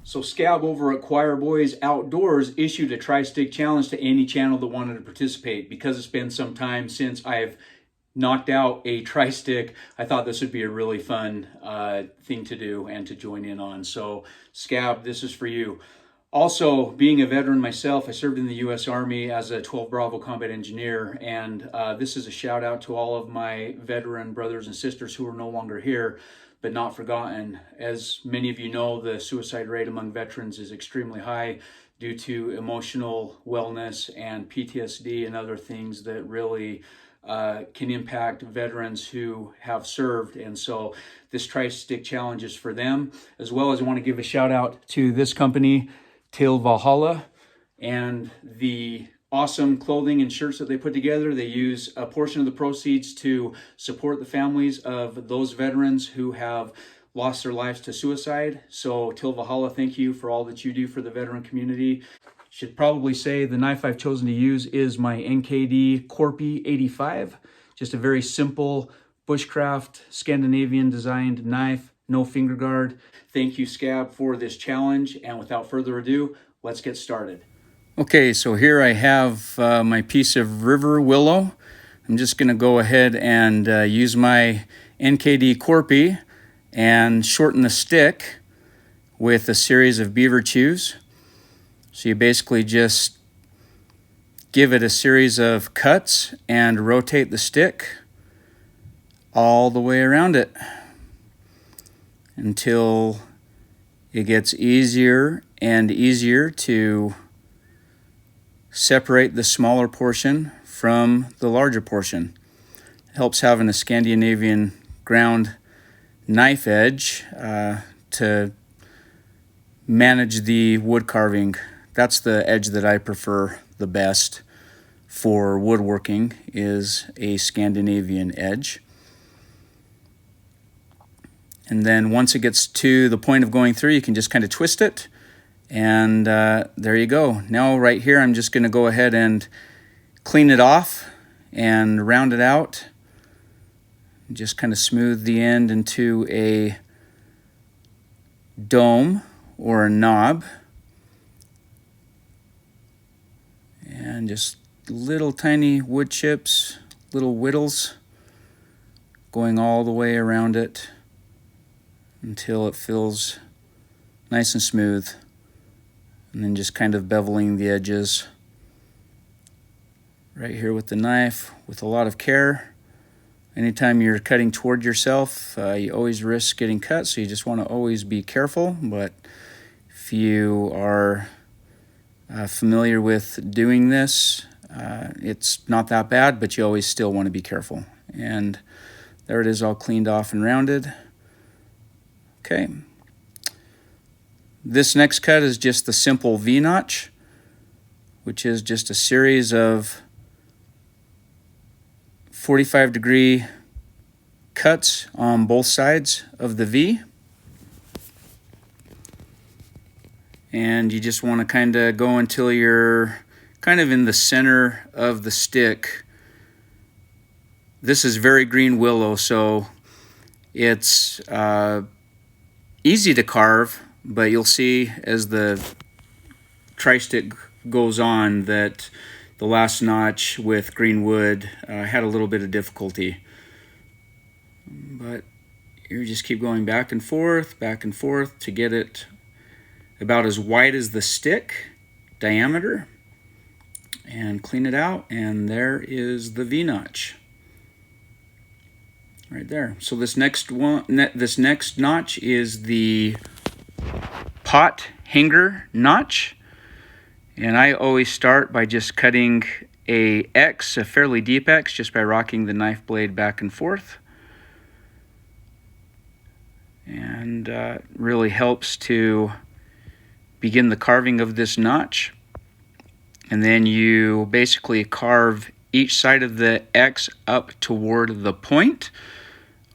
So Scab over at ChoirBoyz Outdoors issued a Trystick challenge to any channel that wanted to participate. Because it's been some time since I've knocked out a Trystick, I thought this would be a really fun thing to do and to join in on. So Scab, this is for you. Also, being a veteran myself, I served in the U.S. Army as a 12 Bravo combat engineer, and this is a shout out to all of my veteran brothers and sisters who are no longer here, but not forgotten. As many of you know, the suicide rate among veterans is extremely high due to emotional wellness and PTSD and other things that really can impact veterans who have served. And so this Trystick challenge is for them, as well as I want to give a shout out to this company, Till Valhalla, and the awesome clothing and shirts that they put together. They use a portion of the proceeds to support the families of those veterans who have lost their lives to suicide. So Till Valhalla, thank you for all that you do for the veteran community. Should probably say the knife I've chosen to use is my NKD Corpy 85. Just a very simple Bushcraft Scandinavian designed knife, no finger guard. Thank you, Scab, for this challenge. And without further ado, let's get started. Okay, so here I have my piece of river willow. I'm just going to go ahead and use my NKD Corpy and shorten the stick with a series of beaver chews. So you basically just give it a series of cuts and rotate the stick all the way around it until it gets easier and easier to separate the smaller portion from the larger portion. It helps having a Scandinavian ground knife edge to manage the wood carving. That's the edge that I prefer the best for woodworking, is a Scandinavian edge. And then once it gets to the point of going through, you can just kind of twist it. And there you go. Now right here, I'm just going to go ahead and clean it off and round it out. Just kind of smooth the end into a dome or a knob. And just little tiny wood chips, little whittles, going all the way around it until it feels nice and smooth. And then just kind of beveling the edges right here with the knife with a lot of care. Anytime you're cutting toward yourself, you always risk getting cut, so you just want to always be careful. But if you are familiar with doing this, it's not that bad, but you always still want to be careful. And there it is, all cleaned off and rounded. Okay. This next cut is just the simple V-notch, which is just a series of 45-degree cuts on both sides of the V. And you just want to kind of go until you're kind of in the center of the stick. This is very green willow, so it's easy to carve, but you'll see as the Trystick goes on that the last notch with green wood had a little bit of difficulty. But you just keep going back and forth to get it about as wide as the stick diameter, and clean it out, and there is the V-notch right there. So this next notch is the pot hanger notch, and I always start by just cutting a fairly deep X, just by rocking the knife blade back and forth, and really helps to begin the carving of this notch. And then you basically carve each side of the X up toward the point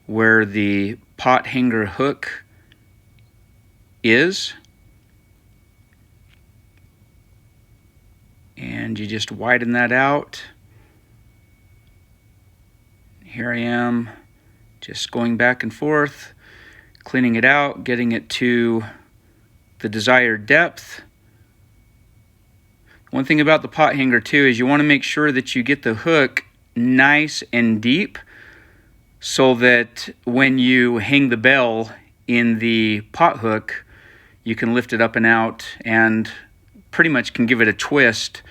where the pot hanger hook is. And you just widen that out. Here I am, just going back and forth, cleaning it out, getting it to the desired depth. One thing about the pot hanger too is you want to make sure that you get the hook nice and deep so that when you hang the bell in the pot hook, you can lift it up and out and pretty much can give it a twist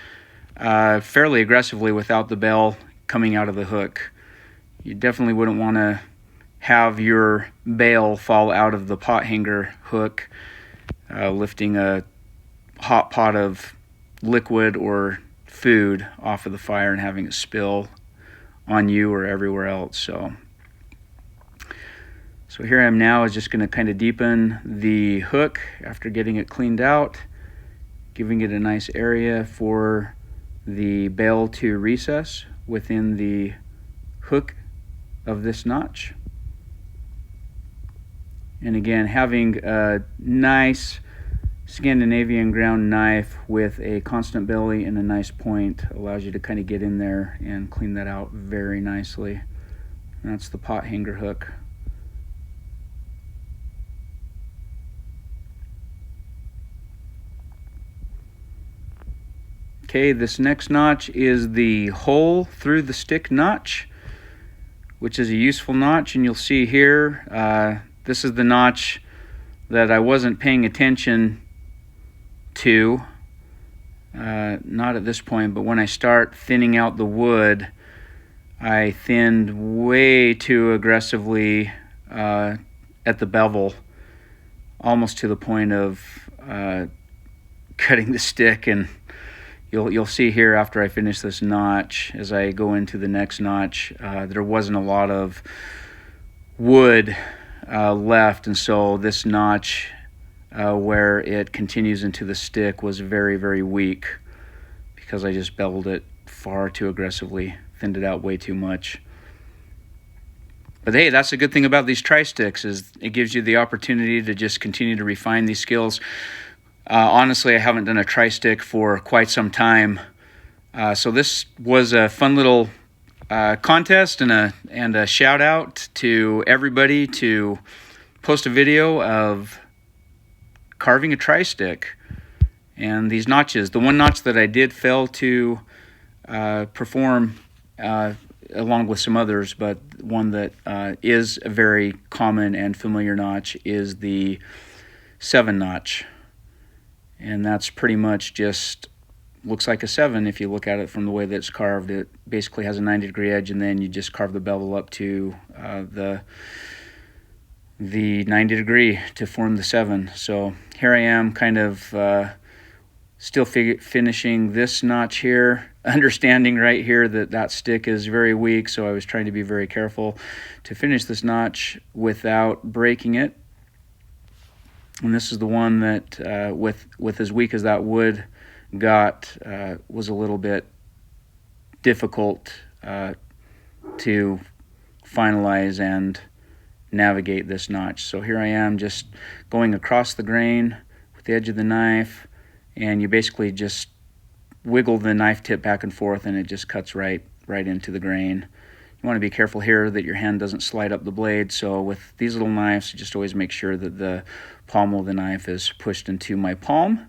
fairly aggressively without the bell coming out of the hook. You definitely wouldn't want to have your bail fall out of the pot hanger hook lifting a hot pot of liquid or food off of the fire and having it spill on you or everywhere else. So here I am now, is just going to kind of deepen the hook after getting it cleaned out, giving it a nice area for the bail to recess within the hook of this notch. And again, having a nice Scandinavian ground knife with a constant belly and a nice point allows you to kind of get in there and clean that out very nicely. And that's the pot hanger hook. Okay, this next notch is the hole through the stick notch, which is a useful notch. And you'll see here, this is the notch that I wasn't paying attention to, not at this point, but when I start thinning out the wood, I thinned way too aggressively at the bevel, almost to the point of cutting the stick. And you'll see here after I finish this notch, as I go into the next notch, there wasn't a lot of wood left, and so this notch where it continues into the stick was very, very weak because I just beveled it far too aggressively, thinned it out way too much. But hey, that's the good thing about these Trysticks, is it gives you the opportunity to just continue to refine these skills. Honestly, I haven't done a Trystick for quite some time, so this was a fun little contest and a shout out to everybody to post a video of carving a Trystick and these notches. The one notch that I did fail to perform along with some others, but one that is a very common and familiar notch is the 7 notch. And that's pretty much just looks like a 7 if you look at it from the way that it's carved. It basically has a 90-degree edge, and then you just carve the bevel up to the 90 degree to form the 7. So here I am kind of still finishing this notch here, understanding right here that stick is very weak, so I was trying to be very careful to finish this notch without breaking it. And this is the one that with as weak as that wood got, was a little bit difficult to finalize and navigate this notch. So here I am just going across the grain with the edge of the knife, and you basically just wiggle the knife tip back and forth and it just cuts right into the grain. You want to be careful here that your hand doesn't slide up the blade, so with these little knives, you just always make sure that the pommel of the knife is pushed into my palm.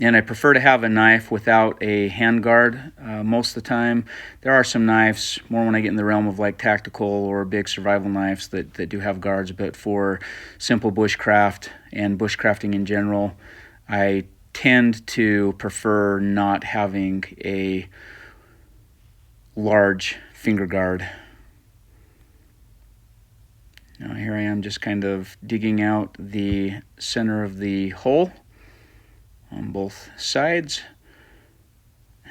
And I prefer to have a knife without a hand guard most of the time. There are some knives, more when I get in the realm of like tactical or big survival knives that do have guards, but for simple bushcraft and bushcrafting in general, I tend to prefer not having a large finger guard. Now here I am just kind of digging out the center of the hole on both sides,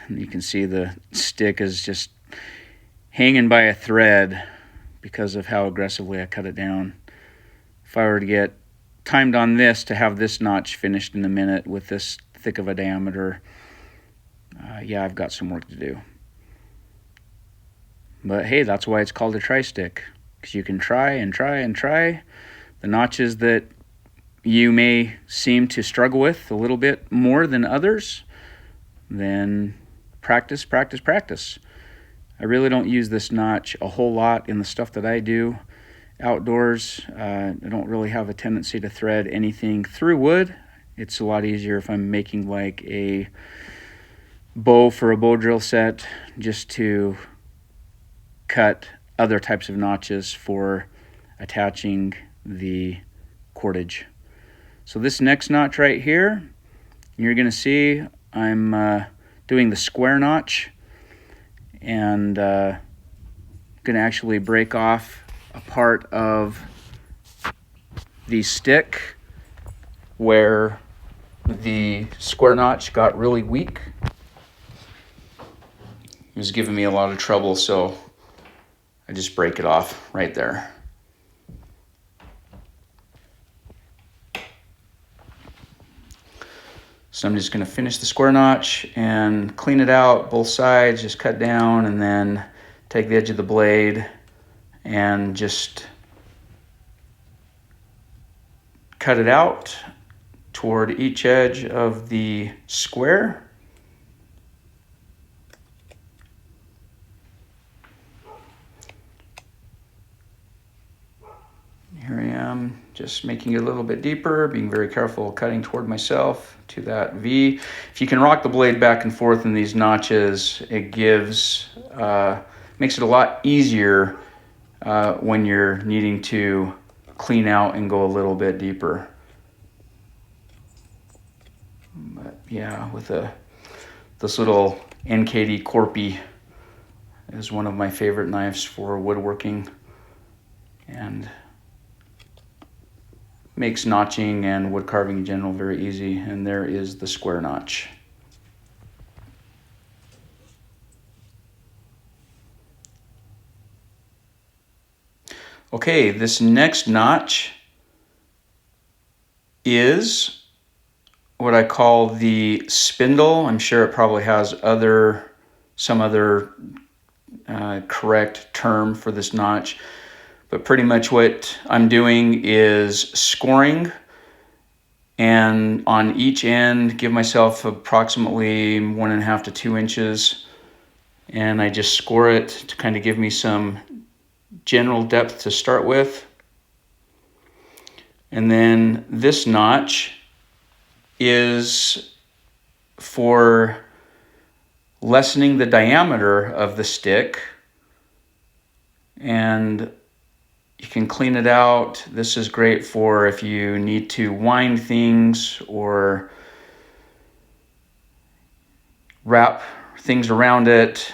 and you can see the stick is just hanging by a thread because of how aggressively I cut it down. If I were to get timed on this to have this notch finished in a minute with this thick of a diameter, yeah, I've got some work to do. But hey, that's why it's called a Trystick, because you can try and try and try. The notches that you may seem to struggle with a little bit more than others, then practice, practice, practice. I really don't use this notch a whole lot in the stuff that I do. outdoors. I don't really have a tendency to thread anything through wood. It's a lot easier if I'm making like a bow for a bow drill set, just to cut other types of notches for attaching the cordage. So this next notch right here, you're going to see I'm doing the square notch, and going to actually break off a part of the stick where the square notch got really weak. It was giving me a lot of trouble, so I just break it off right there. So I'm just going to finish the square notch and clean it out, both sides, just cut down, and then take the edge of the blade and just cut it out toward each edge of the square. Here I am, just making it a little bit deeper, being very careful, cutting toward myself to that V. If you can rock the blade back and forth in these notches, it makes it a lot easier when you're needing to clean out and go a little bit deeper. But yeah, with this little NKD Corpy is one of my favorite knives for woodworking, and makes notching and wood carving in general very easy. And there is the square notch. Okay, this next notch is what I call the spindle. I'm sure it probably has some other correct term for this notch. But pretty much what I'm doing is scoring, and on each end give myself approximately 1.5 to 2 inches, and I just score it to kind of give me some general depth to start with. And then this notch is for lessening the diameter of the stick, and you can clean it out. This is great for if you need to wind things or wrap things around it.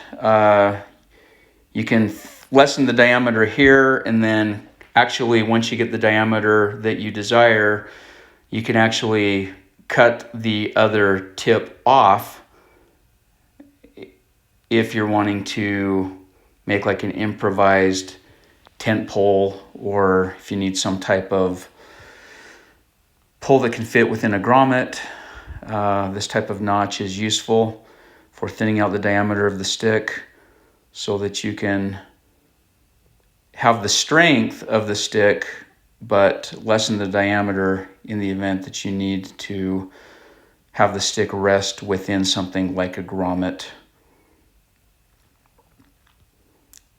You can lessen the diameter here, and then actually once you get the diameter that you desire, you can actually cut the other tip off if you're wanting to make like an improvised tent pole, or if you need some type of pole that can fit within a grommet. This type of notch is useful for thinning out the diameter of the stick so that you can have the strength of the stick but lessen the diameter in the event that you need to have the stick rest within something like a grommet.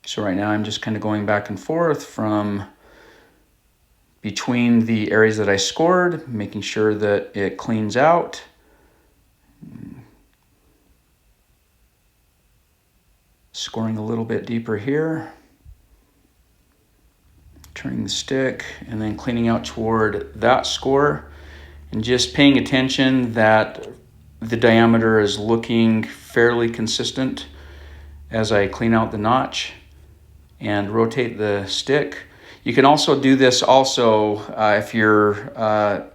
So right now I'm just kind of going back and forth from between the areas that I scored, making sure that it cleans out. Scoring a little bit deeper here. Turning the stick and then cleaning out toward that score, and just paying attention that the diameter is looking fairly consistent as I clean out the notch and rotate the stick. You can also do this if you're,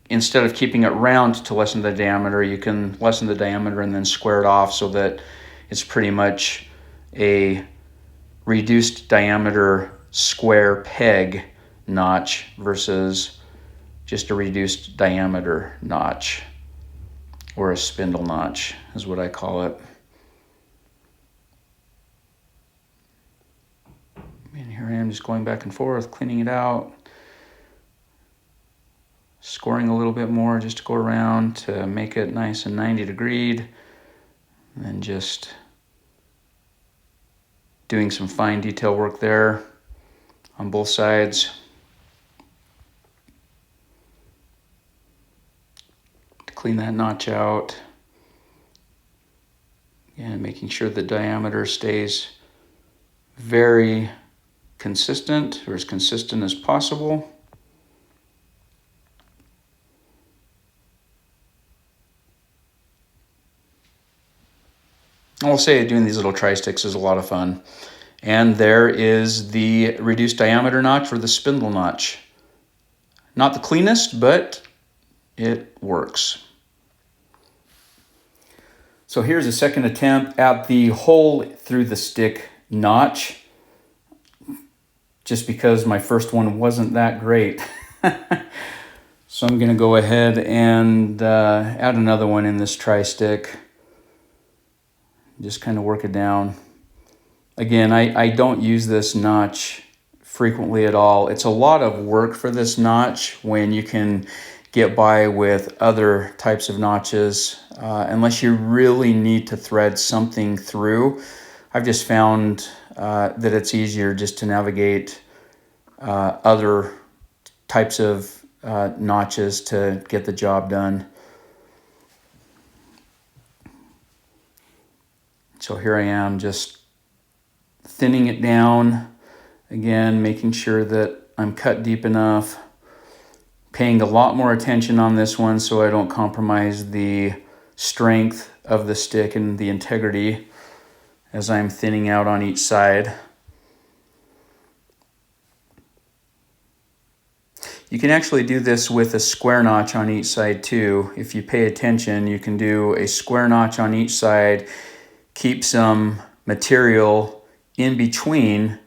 instead of keeping it round to lessen the diameter, you can lessen the diameter and then square it off so that it's pretty much a reduced diameter square peg notch versus just a reduced diameter notch, or a spindle notch is what I call it. And here I am just going back and forth, cleaning it out, scoring a little bit more just to go around to make it nice and 90 degreed, and then just doing some fine detail work there on both sides. To clean that notch out. And making sure the diameter stays very consistent, or as consistent as possible. I'll say doing these little tri-sticks is a lot of fun. And there is the reduced diameter notch or the spindle notch. Not the cleanest, but it works. So here's a second attempt at the hole through the stick notch, just because my first one wasn't that great. So I'm going to go ahead and add another one in this tri-stick. Just kind of work it down. Again, I don't use this notch frequently at all. It's a lot of work for this notch when you can get by with other types of notches, unless you really need to thread something through. I've just found that it's easier just to navigate other types of notches to get the job done. So here I am, just thinning it down. Again, making sure that I'm cut deep enough. Paying a lot more attention on this one so I don't compromise the strength of the stick and the integrity as I'm thinning out on each side. You can actually do this with a square notch on each side too. If you pay attention, you can do a square notch on each side, keep some material in between,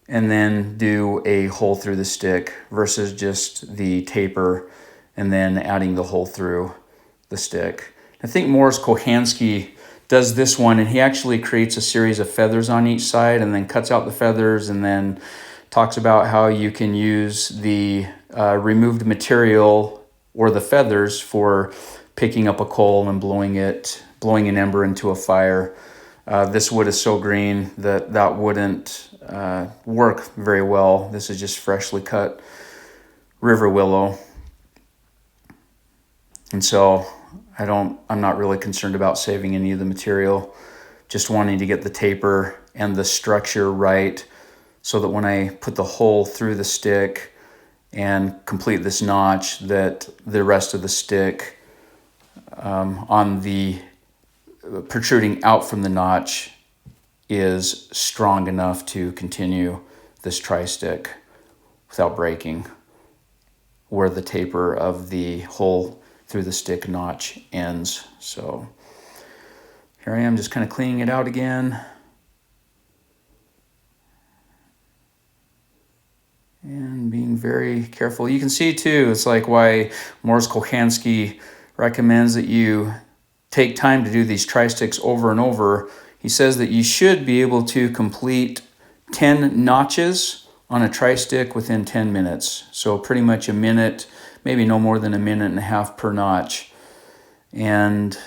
and then do a hole through the stick versus just the taper and then adding the hole through the stick. I think Kochanski does this one, and he actually creates a series of feathers on each side and then cuts out the feathers and then talks about how you can use the removed material or the feathers for picking up a coal and blowing an ember into a fire. This wood is so green that that wouldn't work very well. This is just freshly cut river willow. And so I'm not really concerned about saving any of the material, just wanting to get the taper and the structure right so that when I put the hole through the stick and complete this notch, that the rest of the stick on the protruding out from the notch is strong enough to continue this tri-stick without breaking, where the taper of the hole through the stick notch ends. So here I am just kind of cleaning it out again. And being very careful. You can see too, it's like why Kochanski recommends that you take time to do these tri-sticks over and over. He says that you should be able to complete 10 notches on a tri-stick within 10 minutes. So pretty much a minute, maybe no more than a minute and a half per notch. And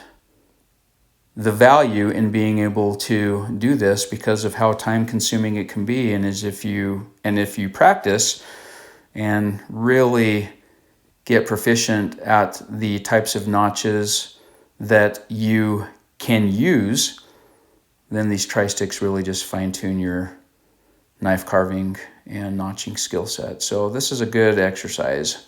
the value in being able to do this, because of how time consuming it can be, and if you practice and really get proficient at the types of notches that you can use, then these tri-sticks really just fine-tune your knife carving and notching skill set. So this is a good exercise,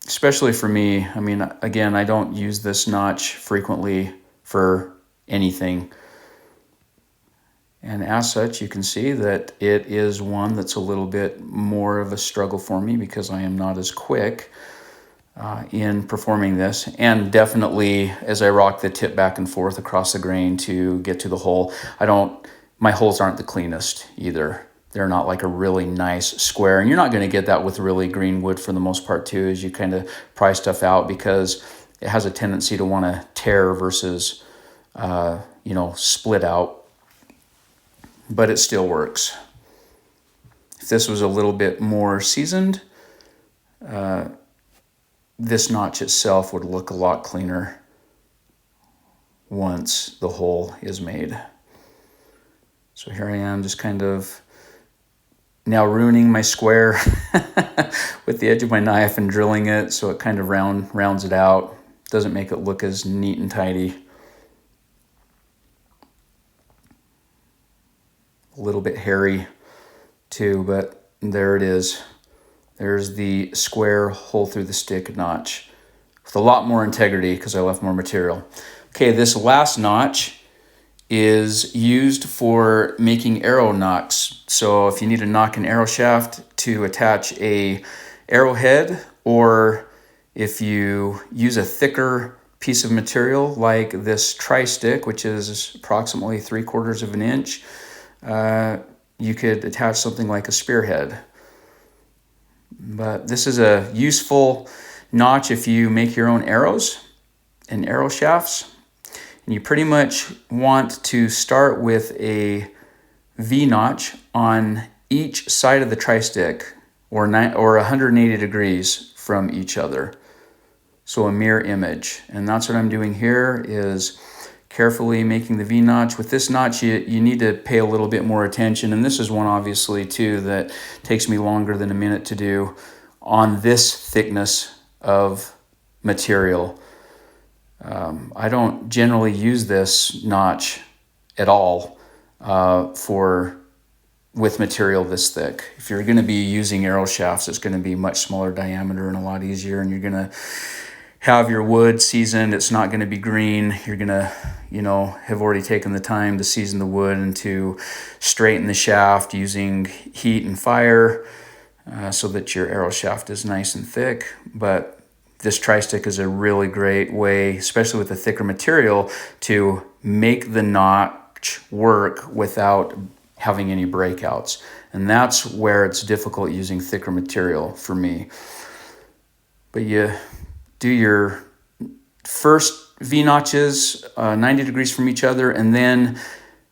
especially for me. I mean, again, I don't use this notch frequently for anything. And as such, you can see that it is one that's a little bit more of a struggle for me because I am not as quick in performing this. And definitely as I rock the tip back and forth across the grain to get to the hole, my holes aren't the cleanest either. They're not like a really nice square, and you're not going to get that with really green wood for the most part too, as you kind of pry stuff out, because it has a tendency to want to tear versus split out, but it still works. If this was a little bit more seasoned, this notch itself would look a lot cleaner once the hole is made. So here I am just kind of now ruining my square with the edge of my knife and drilling it so it kind of rounds it out. Doesn't make it look as neat and tidy. A little bit hairy too, but there it is. There's the square hole through the stick notch with a lot more integrity because I left more material. Okay, this last notch is used for making arrow nocks. So if you need a nock and arrow shaft to attach a arrowhead, or if you use a thicker piece of material like this Trystick, which is approximately 3/4 of an inch, you could attach something like a spearhead. But this is a useful notch if you make your own arrows and arrow shafts. And you pretty much want to start with a V-notch on each side of the Trystick, or 180 degrees from each other. So a mirror image. And that's what I'm doing here, is carefully making the V-notch. With this notch, you need to pay a little bit more attention. And this is one obviously too that takes me longer than a minute to do on this thickness of material. I don't generally use this notch at all with material this thick. If you're going to be using arrow shafts, it's going to be much smaller diameter and a lot easier, and you're going to have your wood seasoned. It's not going to be green. You're going to, have already taken the time to season the wood and to straighten the shaft using heat and fire so that your arrow shaft is nice and thick. But this Trystick is a really great way, especially with the thicker material, to make the notch work without having any breakouts. And that's where it's difficult using thicker material for me. But you do your first V-notches 90 degrees from each other, and then,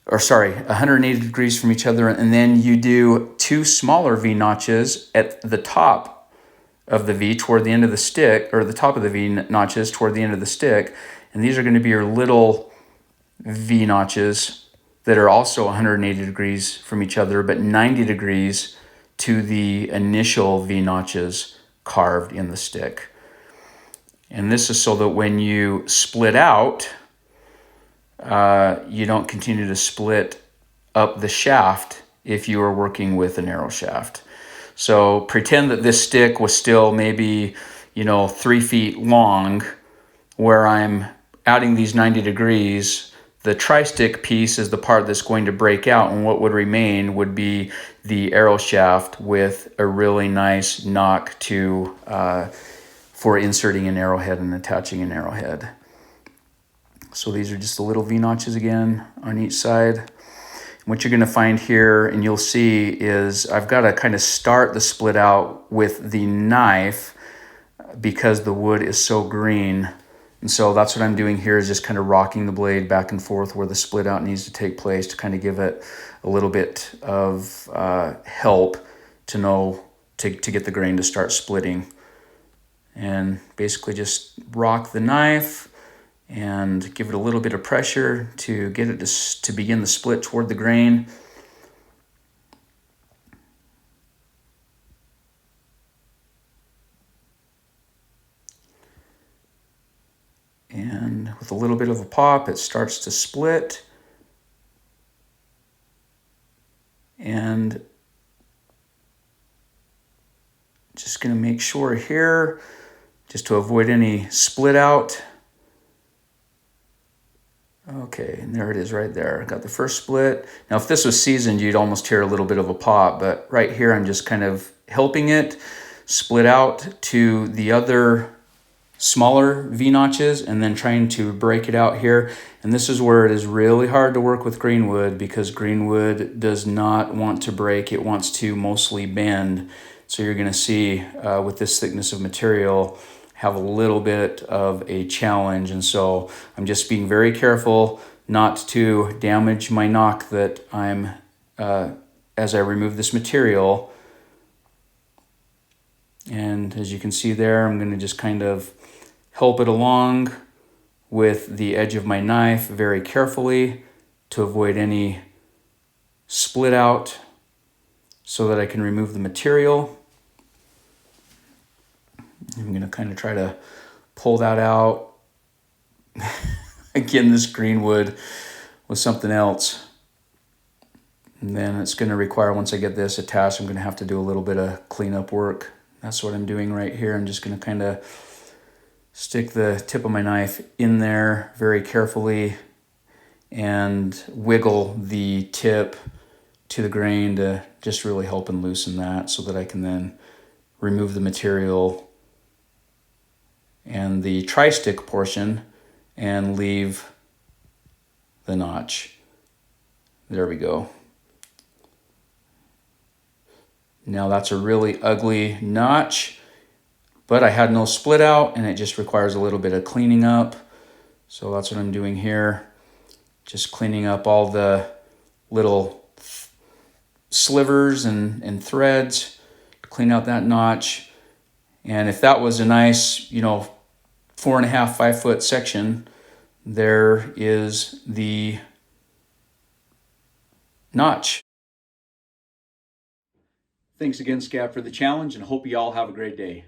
180 degrees from each other, and then you do two smaller V-notches at the top of the V toward the end of the stick, or the top of the V notches toward the end of the stick. And these are going to be your little V notches that are also 180 degrees from each other, but 90 degrees to the initial V notches carved in the stick. And this is so that when you split out, you don't continue to split up the shaft if you are working with an arrow shaft. So pretend that this stick was still maybe, 3 feet long, where I'm adding these 90 degrees. The Trystick piece is the part that's going to break out, and what would remain would be the arrow shaft with a really nice nock for inserting an arrowhead and attaching an arrowhead. So these are just the little V-notches again on each side. What you're going to find here, and you'll see, is I've got to kind of start the split out with the knife because the wood is so green. And so that's what I'm doing here, is just kind of rocking the blade back and forth where the split out needs to take place to kind of give it a little bit of help to get the grain to start splitting. And basically just rock the knife and give it a little bit of pressure to get it to begin the split toward the grain. And with a little bit of a pop, it starts to split. And just going to make sure here, just to avoid any split out. Okay, and there it is right there. Got the first split. Now, if this was seasoned, you'd almost hear a little bit of a pop, but right here, I'm just kind of helping it split out to the other smaller V-notches and then trying to break it out here. And this is where it is really hard to work with green wood, because green wood does not want to break. It wants to mostly bend. So you're going to see with this thickness of material, have a little bit of a challenge. And so I'm just being very careful not to damage my nock that I'm, as I remove this material. And as you can see there, I'm going to just kind of help it along with the edge of my knife very carefully to avoid any split out. so that I can remove the material. I'm going to kind of try to pull that out. Again, this green wood was something else. And then it's going to require, once I get this attached, I'm going to have to do a little bit of cleanup work. That's what I'm doing right here. I'm just going to kind of stick the tip of my knife in there very carefully and wiggle the tip to the grain to just really help and loosen that, so that I can then remove the material and the Trystick portion and leave the notch. There we go. Now that's a really ugly notch, but I had no split out and it just requires a little bit of cleaning up. So that's what I'm doing here. Just cleaning up all the little slivers and threads, clean out that notch. And if that was a nice, 4.5, 5 foot section, there is the notch. Thanks again, Scab, for the challenge, and hope you all have a great day.